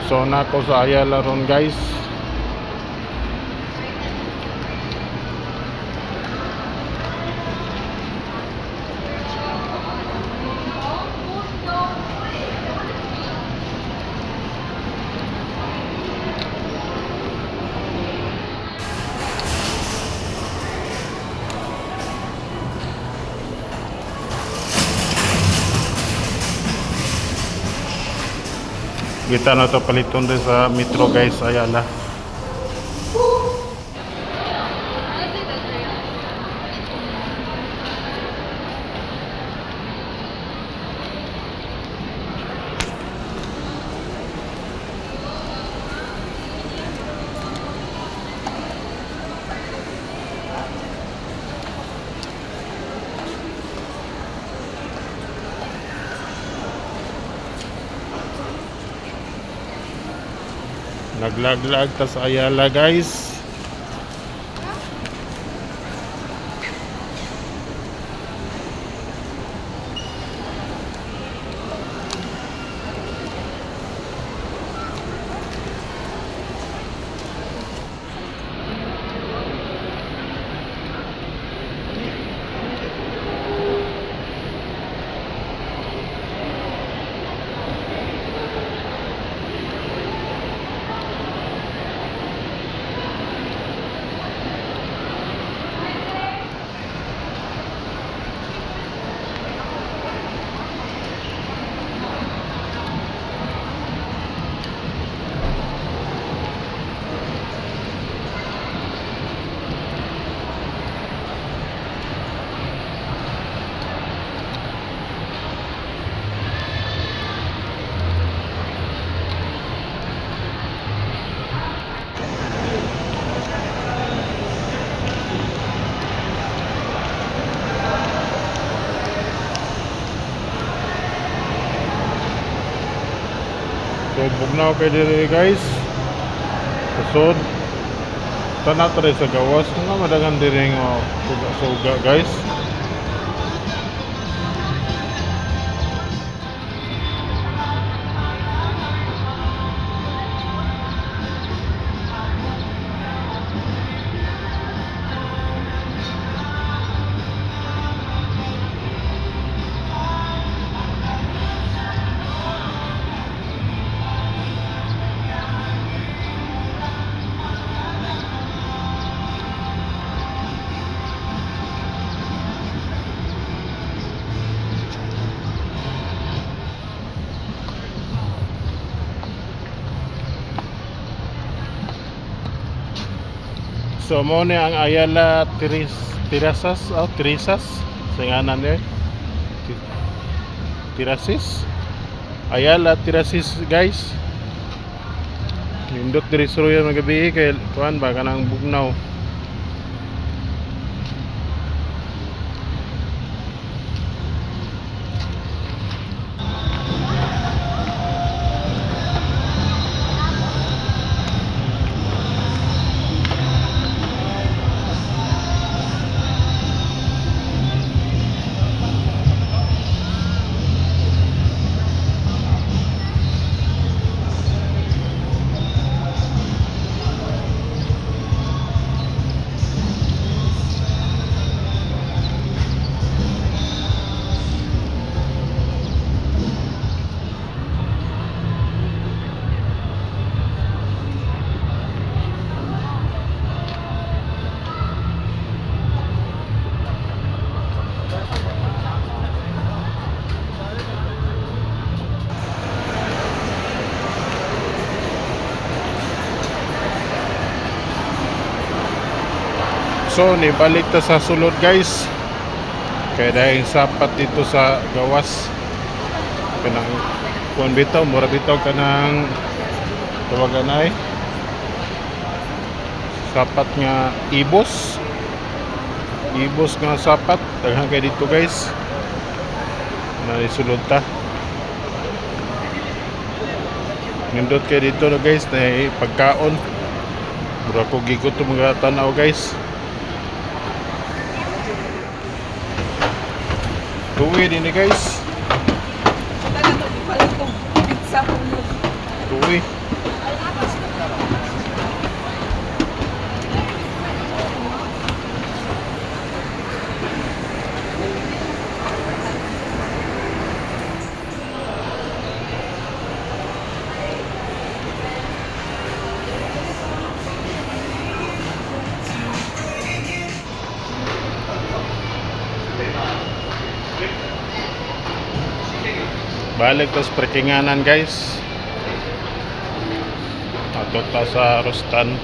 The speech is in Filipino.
So nako sa Ayala ron guys. Kita na to paliton din sa Metro guys, Ayala. Naglaglag ta sa Ayala guys. So bugnaw kay diri guys. Kusod tanat rin sa gawas nga madagan diri nga suga guys. So mo ni ang Ayala Terasas sa nganan niya. Tirasis. Ayala Tirasis guys. Nindot diri suruyan magabi kay kuan ba kanang bugnaw. So nibalik ta sa sulod guys. Kaya dahil sapat dito sa gawas. Kanang kuan bitaw, mura bitaw kanang tawagan ay sapat nga ibos. Ibos nga sapat daghan kay dito guys. Naisulod ta. Nindot kay dito na guys na pagkaon. Mura ko gigot to mga tanaw guys. Tuwi din guys. Tuwi. Balik tas parkinganan guys. Ato ta sa Rustan.